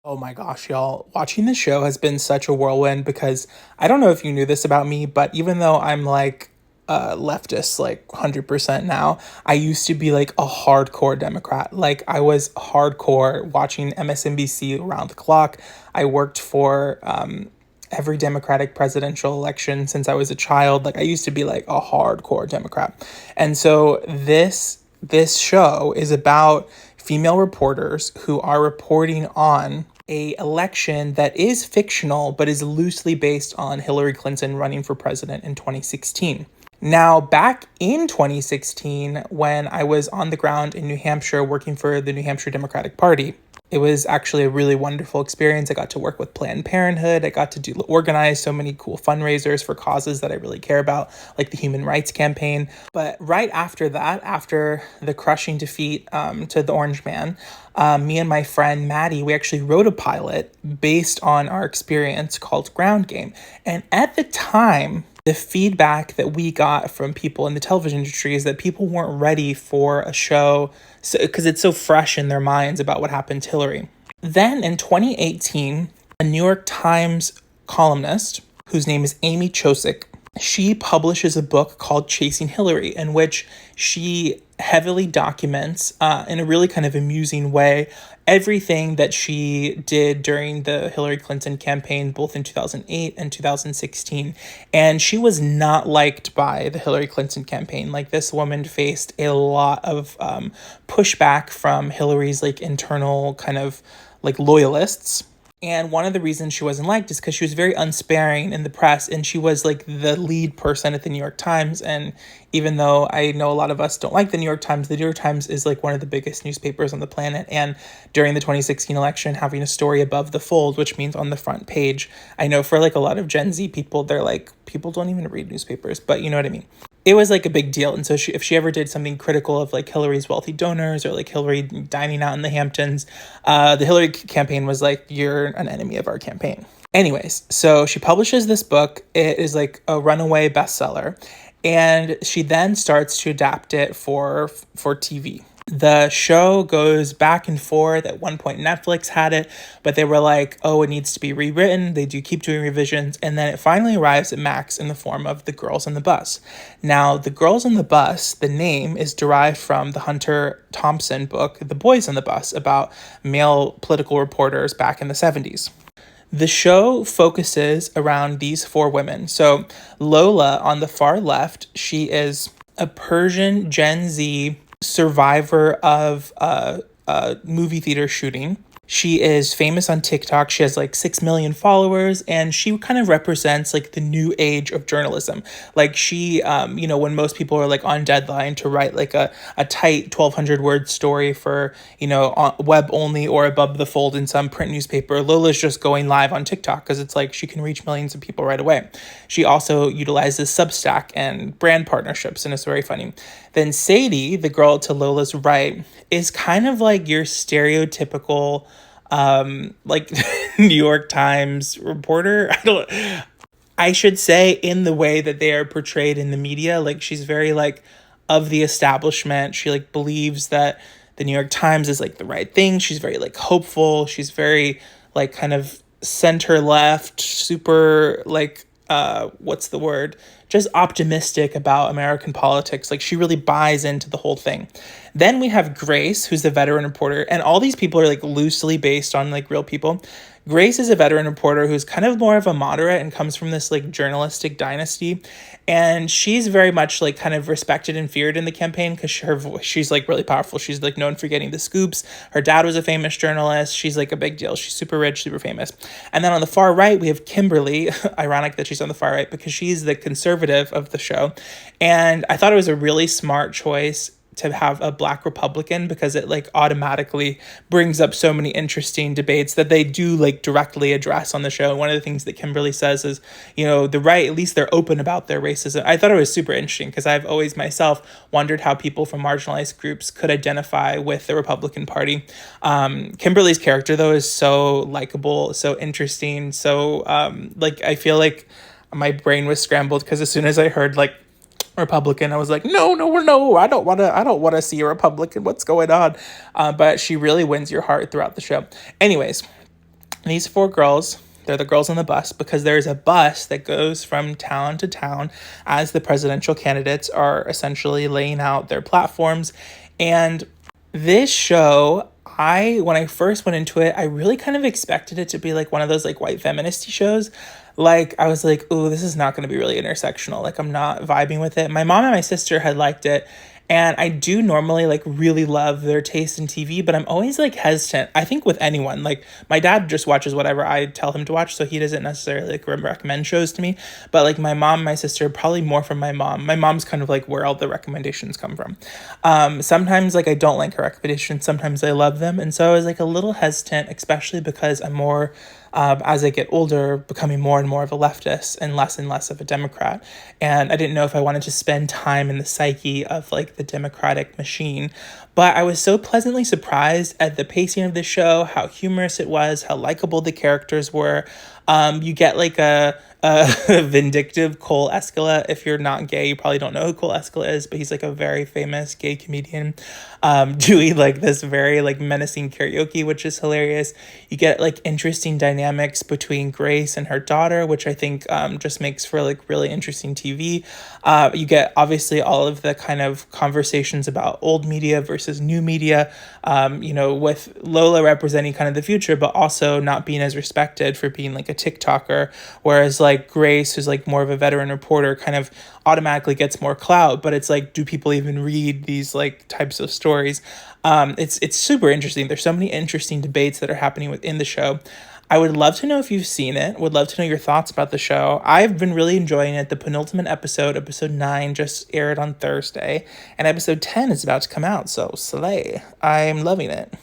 Oh my gosh, y'all. Watching the show has been such a whirlwind because I don't know if you knew this about me, but even though I'm like leftist, like 100% now, I used to be like a hardcore Democrat. Like I was hardcore watching MSNBC around the clock. I worked for every Democratic presidential election since I was a child. Like I used to be like a hardcore Democrat. And so this show is about female reporters who are reporting on a election that is fictional but is loosely based on Hillary Clinton running for president in 2016. Now, back in 2016, when I was on the ground in New Hampshire working for the New Hampshire Democratic Party, it was actually a really wonderful experience. I got to work with Planned Parenthood. I got to organize so many cool fundraisers for causes that I really care about, like the Human Rights Campaign. But right after that, after the crushing defeat to the Orange Man, me and my friend Maddie, we actually wrote a pilot based on our experience called Ground Game. And at the time, the feedback that we got from people in the television industry is that people weren't ready for a show because it's so fresh in their minds about what happened to Hillary. Then in 2018, a New York Times columnist whose name is Amy Chosick, she publishes a book called Chasing Hillary, in which she heavily documents in a really kind of amusing way everything that she did during the Hillary Clinton campaign, both in 2008 and 2016. And she was not liked by the Hillary Clinton campaign. Like this woman faced a lot of pushback from Hillary's like internal kind of like loyalists. And one of the reasons she wasn't liked is because she was very unsparing in the press, and she was like the lead person at the New York Times. And even though I know a lot of us don't like the New York Times, the New York Times is like one of the biggest newspapers on the planet. And during the 2016 election, having a story above the fold, which means on the front page, I know for like a lot of Gen Z people, they're like, people don't even read newspapers, but you know what I mean? It was like a big deal. And so if she ever did something critical of like Hillary's wealthy donors or like Hillary dining out in the Hamptons, the Hillary campaign was like, you're an enemy of our campaign. Anyways, so she publishes this book. It is like a runaway bestseller. And she then starts to adapt it for TV. The show goes back and forth. At one point, Netflix had it, but they were like, oh, it needs to be rewritten. They do keep doing revisions. And then it finally arrives at Max in the form of The Girls on the Bus. Now, The Girls on the Bus, the name is derived from the Hunter Thompson book, The Boys on the Bus, about male political reporters back in the 70s. The show focuses around these four women. So Lola on the far left, she is a Persian Gen Z survivor of a movie theater shooting. She is famous on TikTok. She has like 6 million followers, and she kind of represents like the new age of journalism. Like she, when most people are like on deadline to write like a tight 1,200 word story for, web only or above the fold in some print newspaper, Lola's just going live on TikTok because it's like she can reach millions of people right away. She also utilizes Substack and brand partnerships, and it's very funny. Then Sadie, the girl to Lola's right, is kind of like your stereotypical like New York Times reporter. I should say in the way that they are portrayed in the media. Like she's very like of the establishment. She like believes that the New York Times is like the right thing. She's very like hopeful. She's very like kind of center left, super like what's the word? Just optimistic about American politics. Like she really buys into the whole thing. Then we have Grace, who's the veteran reporter, and all these people are like loosely based on like real people. Grace is a veteran reporter who's kind of more of a moderate and comes from this like journalistic dynasty. And she's very much like kind of respected and feared in the campaign because she's like really powerful. She's like known for getting the scoops. Her dad was a famous journalist. She's like a big deal. She's super rich, super famous. And then on the far right, we have Kimberly. Ironic that she's on the far right because she's the conservative of the show. And I thought it was a really smart choice to have a Black Republican because it like automatically brings up so many interesting debates that they do like directly address on the show. One of the things that Kimberly says is, the right, at least they're open about their racism. I thought it was super interesting because I've always myself wondered how people from marginalized groups could identify with the Republican Party. Kimberly's character though is so likable, so interesting. So I feel like my brain was scrambled because as soon as I heard like Republican, I was like, no, I don't want to see a Republican. What's going on? But she really wins your heart throughout the show. Anyways, these four girls, they're the girls on the bus because there's a bus that goes from town to town as the presidential candidates are essentially laying out their platforms. And this show, when I first went into it, I really kind of expected it to be like one of those like white feministy shows. Like I was like, "Oh, this is not going to be really intersectional. Like I'm not vibing with it." My mom and my sister had liked it, and I do normally like really love their taste in TV, but I'm always like hesitant. I think with anyone, like my dad just watches whatever I tell him to watch, so he doesn't necessarily like recommend shows to me. But like my mom, my sister, probably more from my mom. My mom's kind of like where all the recommendations come from. Sometimes like I don't like her recommendations, sometimes I love them, and so I was like a little hesitant, especially because I'm more as I get older, becoming more and more of a leftist and less of a Democrat. And I didn't know if I wanted to spend time in the psyche of like the Democratic machine. But I was so pleasantly surprised at the pacing of the show, how humorous it was, how likable the characters were. You get like a vindictive Cole Escala. If you're not gay, you probably don't know who Cole Escala is, but he's like a very famous gay comedian doing like this very like menacing karaoke, which is hilarious. You get like interesting dynamics between Grace and her daughter, which I think just makes for like really interesting TV. You get obviously all of the kind of conversations about old media versus new media, with Lola representing kind of the future, but also not being as respected for being like a TikToker, whereas like Grace, who's like more of a veteran reporter, kind of automatically gets more clout. But it's like, do people even read these like types of stories? It's super interesting. There's so many interesting debates that are happening within the show. I would love to know if you've seen it. Would love to know your thoughts about the show. I've been really enjoying it. The penultimate episode, episode 9, just aired on Thursday, and episode 10 is about to come out. So slay! I'm loving it.